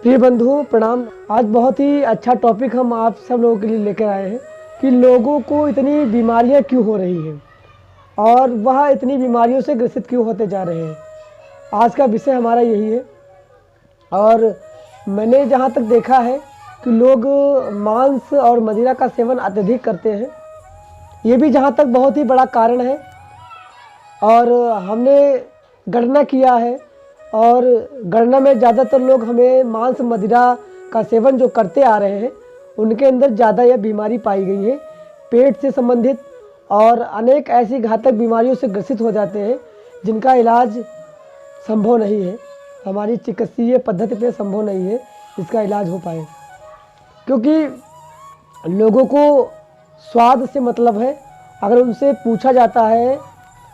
प्रिय बंधुओं प्रणाम। आज बहुत ही अच्छा टॉपिक हम आप सब लोगों के लिए लेकर आए हैं कि लोगों को इतनी बीमारियां क्यों हो रही हैं और वह इतनी बीमारियों से ग्रसित क्यों होते जा रहे हैं। आज का विषय हमारा यही है। और मैंने जहाँ तक देखा है कि लोग मांस और मदिरा का सेवन अत्यधिक करते हैं। ये भी जहाँ तक बहुत ही बड़ा कारण है। और हमने गणना किया है और गणना में ज़्यादातर लोग हमें मांस मदिरा का सेवन जो करते आ रहे हैं उनके अंदर ज़्यादा यह बीमारी पाई गई है, पेट से संबंधित और अनेक ऐसी घातक बीमारियों से ग्रसित हो जाते हैं जिनका इलाज संभव नहीं है। हमारी चिकित्सीय पद्धति पे संभव नहीं है इसका इलाज हो पाए, क्योंकि लोगों को स्वाद से मतलब है। अगर उनसे पूछा जाता है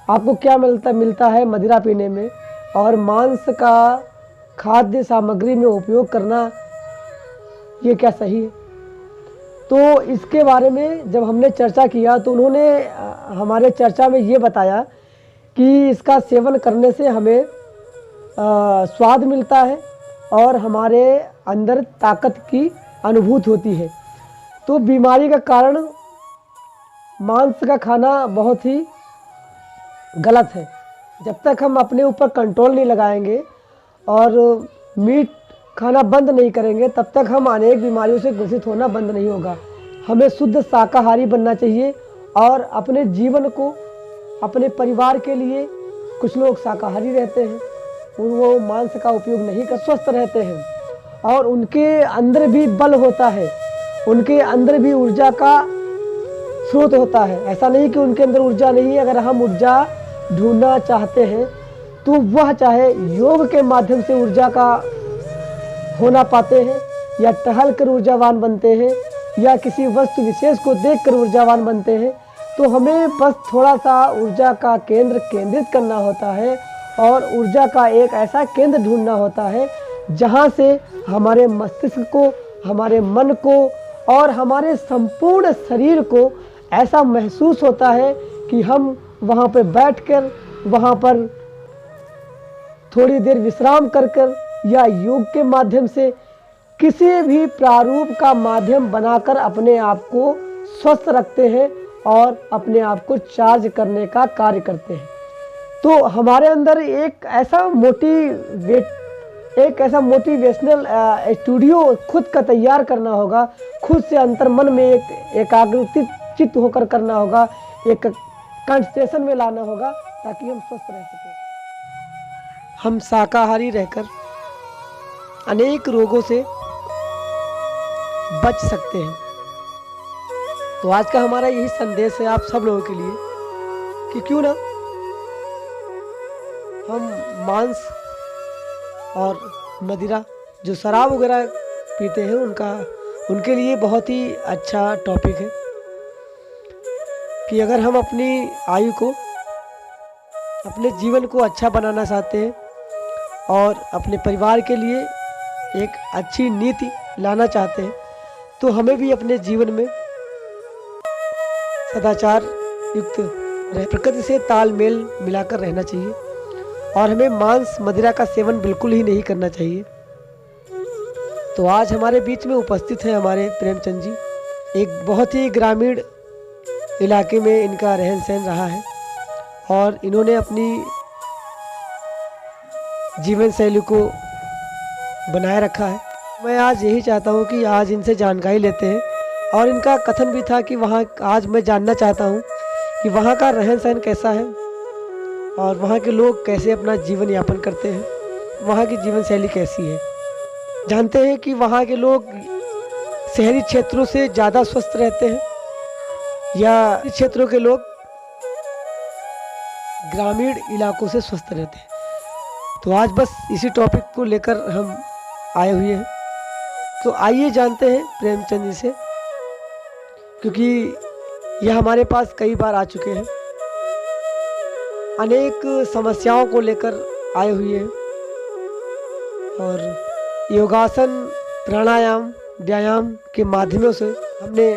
आपको क्या मिलता है मदिरा पीने में और मांस का खाद्य सामग्री में उपयोग करना, ये क्या सही है? तो इसके बारे में जब हमने चर्चा किया तो उन्होंने हमारे चर्चा में ये बताया कि इसका सेवन करने से हमें स्वाद मिलता है और हमारे अंदर ताकत की अनुभूति होती है। तो बीमारी का कारण मांस का खाना बहुत ही गलत है। जब तक हम अपने ऊपर कंट्रोल नहीं लगाएंगे और मीट खाना बंद नहीं करेंगे तब तक हम अनेक बीमारियों से ग्रसित होना बंद नहीं होगा। हमें शुद्ध शाकाहारी बनना चाहिए और अपने जीवन को, अपने परिवार के लिए, कुछ लोग शाकाहारी रहते हैं, वो मांस का उपयोग नहीं कर, स्वस्थ रहते हैं और उनके अंदर भी बल होता है, उनके अंदर भी ऊर्जा का स्रोत होता है। ऐसा नहीं कि उनके अंदर ऊर्जा नहीं है। अगर हम ऊर्जा ढूंढना चाहते हैं तो वह चाहे योग के माध्यम से ऊर्जा का होना पाते हैं या टहल कर ऊर्जावान बनते हैं या किसी वस्तु विशेष को देखकर ऊर्जावान बनते हैं। तो हमें बस थोड़ा सा ऊर्जा का केंद्र केंद्रित करना होता है और ऊर्जा का एक ऐसा केंद्र ढूंढना होता है जहाँ से हमारे मस्तिष्क को, हमारे मन को और हमारे संपूर्ण शरीर को ऐसा महसूस होता है कि हम वहाँ पर बैठकर, वहाँ पर थोड़ी देर विश्राम कर या योग के माध्यम से किसी भी प्रारूप का माध्यम बनाकर अपने आप को स्वस्थ रखते हैं और अपने आप को चार्ज करने का कार्य करते हैं। तो हमारे अंदर एक ऐसा मोटिवेशनल स्टूडियो खुद का तैयार करना होगा। खुद से अंतर मन में एक एकाग्रचित चित्त होकर करना होगा, एक कंसंट्रेशन में लाना होगा ताकि हम स्वस्थ रह सकें। हम शाकाहारी रहकर अनेक रोगों से बच सकते हैं। तो आज का हमारा यही संदेश है आप सब लोगों के लिए कि क्यों ना हम मांस और मदिरा, जो शराब वगैरह पीते हैं, उनके लिए बहुत ही अच्छा टॉपिक है कि अगर हम अपनी आयु को, अपने जीवन को अच्छा बनाना चाहते हैं और अपने परिवार के लिए एक अच्छी नीति लाना चाहते हैं तो हमें भी अपने जीवन में सदाचार युक्त प्रकृति से तालमेल मिलाकर रहना चाहिए और हमें मांस मदिरा का सेवन बिल्कुल ही नहीं करना चाहिए। तो आज हमारे बीच में उपस्थित है हमारे प्रेमचंद जी। एक बहुत ही ग्रामीण इलाके में इनका रहन सहन रहा है और इन्होंने अपनी जीवन शैली को बनाए रखा है। मैं आज यही चाहता हूँ कि आज इनसे जानकारी लेते हैं। और इनका कथन भी था कि आज मैं जानना चाहता हूँ कि वहाँ का रहन सहन कैसा है और वहाँ के लोग कैसे अपना जीवन यापन करते हैं, वहाँ की जीवन शैली कैसी है। जानते हैं कि वहाँ के लोग शहरी क्षेत्रों से ज़्यादा स्वस्थ रहते हैं या क्षेत्रों के लोग ग्रामीण इलाकों से स्वस्थ रहते हैं। तो आज बस इसी टॉपिक को लेकर हम आए हुए हैं। तो आइए जानते हैं प्रेमचंद जी से, क्योंकि यह हमारे पास कई बार आ चुके हैं, अनेक समस्याओं को लेकर आए हुए हैं और योगासन, प्राणायाम, व्यायाम के माध्यमों से हमने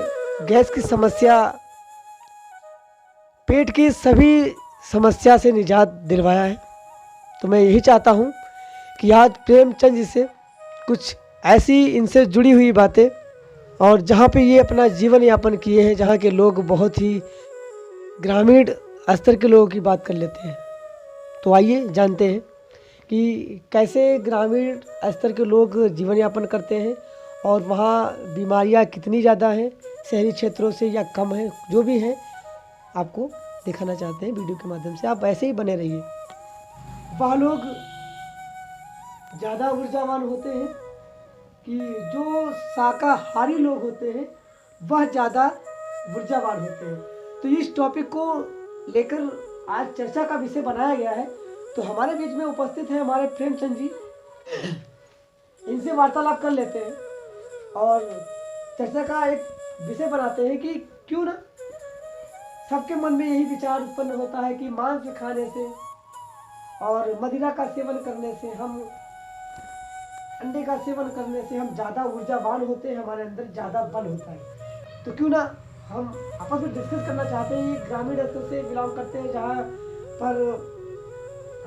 गैस की समस्या, पेट की सभी समस्या से निजात दिलवाया है। तो मैं यही चाहता हूँ कि आज प्रेमचंद जी से कुछ ऐसी इनसे जुड़ी हुई बातें, और जहाँ पे ये अपना जीवन यापन किए हैं, जहाँ के लोग बहुत ही ग्रामीण स्तर के लोगों की बात कर लेते हैं। तो आइए जानते हैं कि कैसे ग्रामीण स्तर के लोग जीवन यापन करते हैं और वहाँ बीमारियाँ कितनी ज़्यादा हैं शहरी क्षेत्रों से या कम है, जो भी है आपको दिखाना चाहते हैं वीडियो के माध्यम से। आप ऐसे ही बने रहिए। वह लोग ज़्यादा ऊर्जावान होते हैं कि जो शाकाहारी लोग होते हैं वह ज़्यादा ऊर्जावान होते हैं। तो इस टॉपिक को लेकर आज चर्चा का विषय बनाया गया है। तो हमारे बीच में उपस्थित है हमारे प्रेमचंद जी, इनसे वार्तालाप कर लेते हैं और चर्चा का एक विषय बनाते हैं कि क्यों ना सबके मन में यही विचार उत्पन्न होता है कि मांस खाने से और मदिरा का सेवन करने से, हम अंडे का सेवन करने से हम ज़्यादा ऊर्जावान होते हैं, हमारे अंदर ज़्यादा बल होता है। तो क्यों ना हम आपस में डिस्कस करना चाहते हैं। ये ग्रामीण स्तर से बिलोंग करते हैं जहाँ पर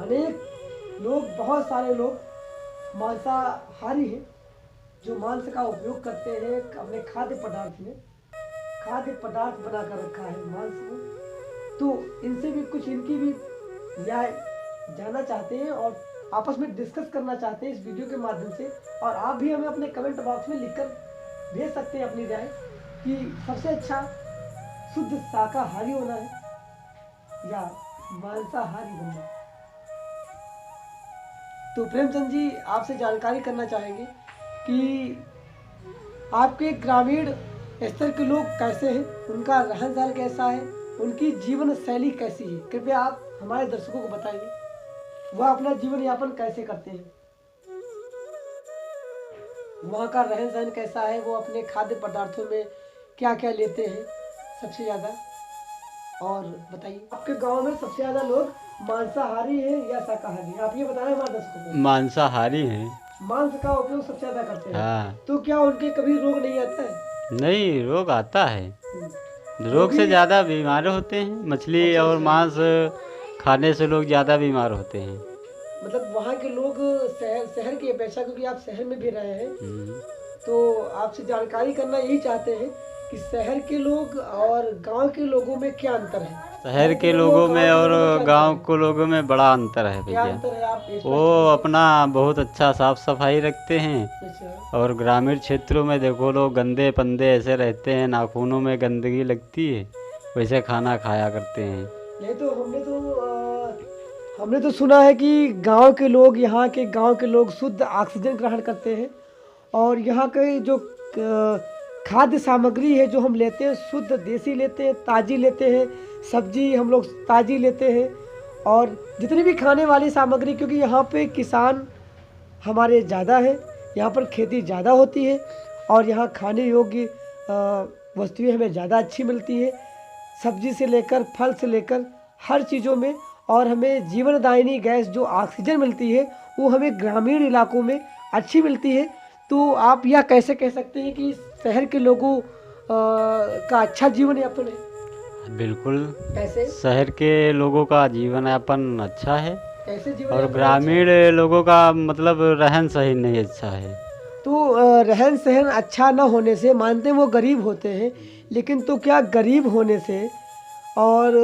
अनेक लोग, बहुत सारे लोग मांसाहारी हैं जो मांस का उपयोग करते हैं अपने खाद्य पदार्थ में, खाद्य पदार्थ बनाकर रखा है मांस को। तो इनसे भी कुछ इनकी भी राय जानना चाहते हैं और आपस में डिस्कस करना चाहते हैं इस वीडियो के माध्यम से। और आप भी हमें अपने कमेंट बॉक्स में लिखकर भेज सकते हैं अपनी राय कि सबसे अच्छा शुद्ध शाकाहारी होना है या मांसाहारी बनना। तो प्रेमचंद जी, आपसे जानकारी करना चाहेंगे कि आपके ग्रामीण स्तर के लोग कैसे हैं, उनका रहन सहन कैसा है, उनकी जीवन शैली कैसी है। कृपया आप हमारे दर्शकों को बताइए वह अपना जीवन यापन कैसे करते हैं, वहाँ का रहन सहन कैसा है, वो अपने खाद्य पदार्थों में क्या क्या लेते हैं सबसे ज़्यादा। और बताइए आपके गांव में सबसे ज़्यादा लोग मांसाहारी हैं या शाकाहारी हैं, आप ये बताएं हमारे दर्शकों को। मांसाहारी हैं। मांस का उपयोग सबसे ज़्यादा करते हैं। हाँ। तो क्या उनके कभी रोग नहीं आता है? नहीं, रोग आता है। रोग क्योंकि से ज़्यादा बीमार होते हैं। मछली अच्छा, और अच्छा। मांस खाने से लोग ज़्यादा बीमार होते हैं। मतलब वहाँ के लोग शहर की अपेक्षा, क्योंकि आप शहर में भी रहे हैं, हम्म। तो आपसे जानकारी करना यही चाहते हैं कि शहर के लोग और गांव के लोगों में क्या अंतर है। शहर के लोगों में और गांव के लोगों में बड़ा अंतर है क्या भैया। अंतर है आप स्पष्ट वो कीजिए। अपना बहुत अच्छा साफ सफाई रखते हैं अच्छा, और ग्रामीण क्षेत्रों में देखो लोग गंदे पंदे ऐसे रहते हैं, नाखूनों में गंदगी लगती है, वैसे खाना खाया करते हैं। नहीं तो हमने तो सुना है कि गांव के लोग, यहाँ के गांव के लोग शुद्ध ऑक्सीजन ग्रहण करते हैं और यहाँ के जो खाद्य सामग्री है जो हम लेते हैं शुद्ध देसी लेते हैं, ताज़ी लेते हैं, सब्जी हम लोग ताज़ी लेते हैं। और जितनी भी खाने वाली सामग्री, क्योंकि यहाँ पे किसान हमारे ज़्यादा है, यहाँ पर खेती ज़्यादा होती है और यहाँ खाने योग्य वस्तुएं हमें ज़्यादा अच्छी मिलती है, सब्जी से लेकर फल से लेकर हर चीज़ों में। और हमें जीवनदायिनी गैस जो ऑक्सीजन मिलती है वो हमें ग्रामीण इलाकों में अच्छी मिलती है। तो आप यह कैसे कह सकते हैं कि शहर के लोगों का अच्छा जीवन यापन है? बिल्कुल। कैसे शहर के लोगों का जीवन यापन अच्छा है कैसे जीवन और यापन ग्रामीण लोगों का मतलब रहन सहन नहीं अच्छा है। तो रहन सहन अच्छा न होने से, मानते हैं वो गरीब होते हैं, लेकिन तो क्या गरीब होने से और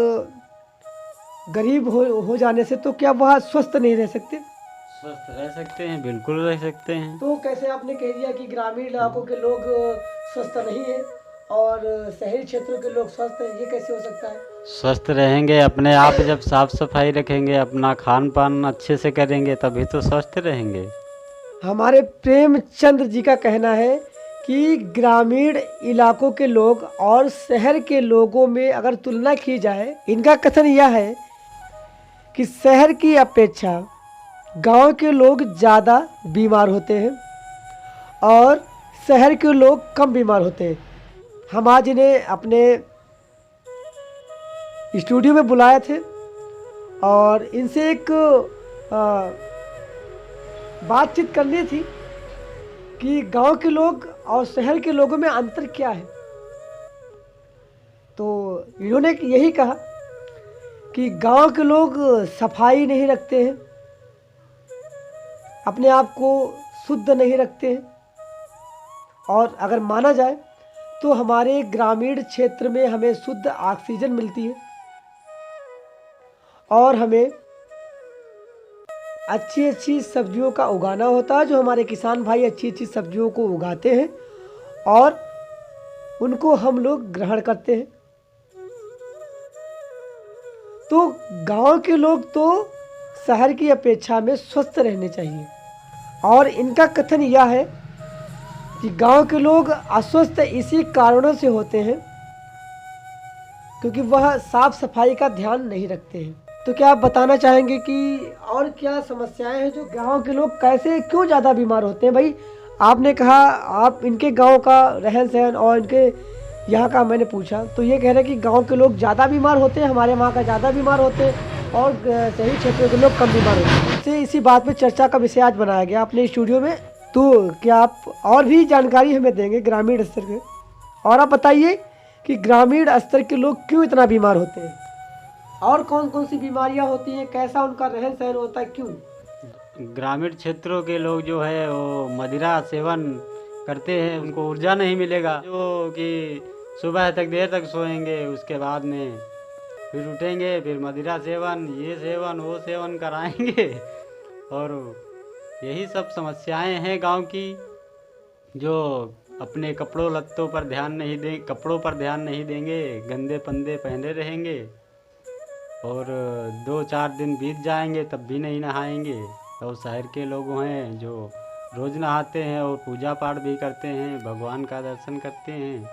गरीब हो जाने से तो क्या वह स्वस्थ नहीं रह सकते? स्वस्थ रह सकते हैं, बिल्कुल रह सकते हैं। तो कैसे आपने कह दिया कि ग्रामीण इलाकों के लोग स्वस्थ नहीं हैं और शहरी क्षेत्रों के लोग स्वस्थ हैं, ये कैसे हो सकता है? स्वस्थ रहेंगे अपने आप जब साफ सफाई रखेंगे, अपना खान पान अच्छे से करेंगे, तभी तो स्वस्थ रहेंगे। हमारे प्रेमचंद जी का कहना है कि ग्रामीण इलाकों के लोग और शहर के लोगों में अगर तुलना की जाए, इनका कथन यह है कि शहर की अपेक्षा गांव के लोग ज़्यादा बीमार होते हैं और शहर के लोग कम बीमार होते हैं। हम आज इन्हें अपने स्टूडियो में बुलाए थे और इनसे एक बातचीत करनी थी कि गांव के लोग और शहर के लोगों में अंतर क्या है। तो इन्होंने यही कहा कि गांव के लोग सफाई नहीं रखते हैं, अपने आप को शुद्ध नहीं रखते हैं, और अगर माना जाए तो हमारे ग्रामीण क्षेत्र में हमें शुद्ध ऑक्सीजन मिलती है और हमें अच्छी अच्छी सब्जियों का उगाना होता है, जो हमारे किसान भाई अच्छी अच्छी सब्जियों को उगाते हैं और उनको हम लोग ग्रहण करते हैं। तो गांव के लोग तो शहर की अपेक्षा में स्वस्थ रहने चाहिए, और इनका कथन यह है कि गांव के लोग अस्वस्थ इसी कारणों से होते हैं क्योंकि वह साफ सफाई का ध्यान नहीं रखते हैं। तो क्या आप बताना चाहेंगे कि और क्या समस्याएं हैं जो गांव के लोग कैसे क्यों ज़्यादा बीमार होते हैं? भाई आपने कहा आप इनके गांव का रहन सहन और इनके यहाँ का मैंने पूछा, तो ये कह रहे हैं कि गांव के लोग ज़्यादा बीमार होते हैं, हमारे वहाँ का ज़्यादा बीमार होते हैं और शहरी क्षेत्रों के लोग कम बीमार होते हैं। इससे इसी बात पर चर्चा का विषय आज बनाया गया अपने स्टूडियो में। तो क्या आप और भी जानकारी हमें देंगे ग्रामीण स्तर के, और आप बताइए कि ग्रामीण स्तर के लोग क्यों इतना बीमार होते हैं और कौन कौन सी बीमारियां होती हैं, कैसा उनका रहन सहन होता है, क्यों? ग्रामीण क्षेत्रों के लोग जो है वो मदिरा सेवन करते हैं, उनको ऊर्जा नहीं मिलेगा, जो कि सुबह तक देर तक सोएंगे, उसके बाद में फिर उठेंगे, फिर मदिरा सेवन, ये सेवन वो सेवन कराएंगे और यही सब समस्याएं हैं गांव की, जो अपने कपड़ों लत्तों पर ध्यान नहीं देंगे, गंदे पंदे पहने रहेंगे और 2-4 दिन बीत जाएंगे तब भी नहीं नहाएंगे। और शहर के लोग हैं जो रोज़ नहाते हैं और पूजा पाठ भी करते हैं, भगवान का दर्शन करते हैं।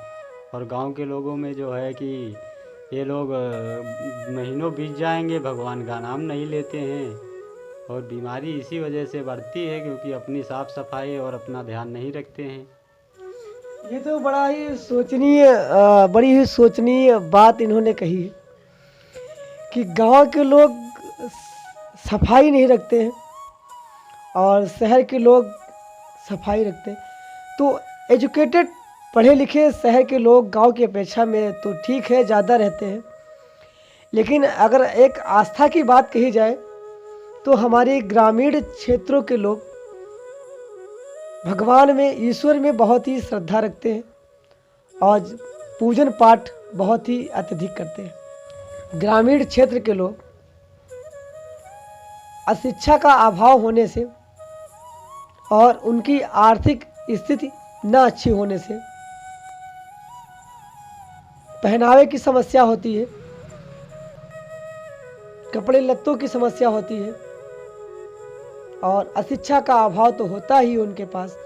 और गांव के लोगों में जो है कि ये लोग महीनों बीत जाएंगे, भगवान का नाम नहीं लेते हैं और बीमारी इसी वजह से बढ़ती है क्योंकि अपनी साफ़ सफाई और अपना ध्यान नहीं रखते हैं। ये तो बड़ी ही सोचनीय बात इन्होंने कही है कि गांव के लोग सफाई नहीं रखते हैं और शहर के लोग सफाई रखते हैं। तो एजुकेटेड पढ़े लिखे शहर के लोग गांव की अपेक्षा में तो ठीक है, ज़्यादा रहते हैं, लेकिन अगर एक आस्था की बात कही जाए तो हमारे ग्रामीण क्षेत्रों के लोग भगवान में, ईश्वर में बहुत ही श्रद्धा रखते हैं और पूजन पाठ बहुत ही अत्यधिक करते हैं। ग्रामीण क्षेत्र के लोग अशिक्षा का अभाव होने से और उनकी आर्थिक स्थिति न अच्छी होने से पहनावे की समस्या होती है, कपड़े लत्तों की समस्या होती है और अशिक्षा का अभाव तो होता ही उनके पास,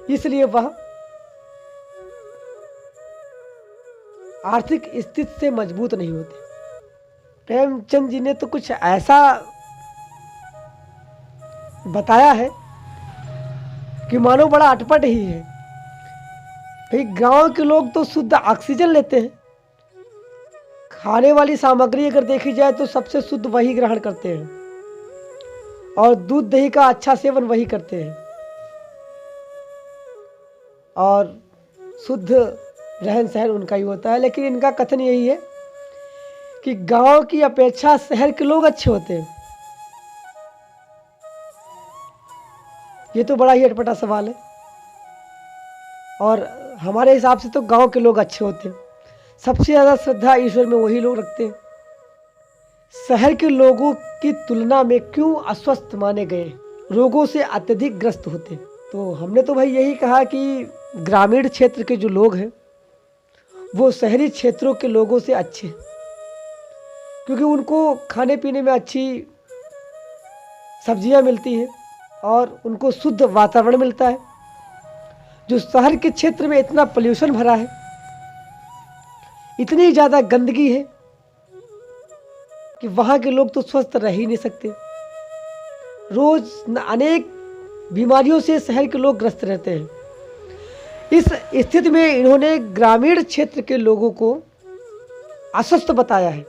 इसलिए वह आर्थिक स्थिति से मजबूत नहीं होते। प्रेमचंद जी ने तो कुछ ऐसा बताया है कि मानो बड़ा अटपट ही है। भाई गांव के लोग तो शुद्ध ऑक्सीजन लेते हैं, खाने वाली सामग्री अगर देखी जाए तो सबसे शुद्ध वही ग्रहण करते हैं और दूध दही का अच्छा सेवन वही करते हैं और शुद्ध रहन सहन उनका ही होता है। लेकिन इनका कथन यही है कि गांव की अपेक्षा शहर के लोग अच्छे होते हैं। ये तो बड़ा ही अटपटा सवाल है और हमारे हिसाब से तो गांव के लोग अच्छे होते हैं। सबसे ज़्यादा श्रद्धा ईश्वर में वही लोग रखते हैं। शहर के लोगों की तुलना में क्यों अस्वस्थ माने गए, रोगों से अत्यधिक ग्रस्त होते हैं? तो हमने तो भाई यही कहा कि ग्रामीण क्षेत्र के जो लोग हैं वो शहरी क्षेत्रों के लोगों से अच्छे हैं क्योंकि उनको खाने पीने में अच्छी सब्जियां मिलती हैं और उनको शुद्ध वातावरण मिलता है। जो शहर के क्षेत्र में इतना पोल्यूशन भरा है, इतनी ज़्यादा गंदगी है कि वहाँ के लोग तो स्वस्थ रह ही नहीं सकते। रोज अनेक बीमारियों से शहर के लोग ग्रस्त रहते हैं। इस स्थिति में इन्होंने ग्रामीण क्षेत्र के लोगों को अस्वस्थ बताया है।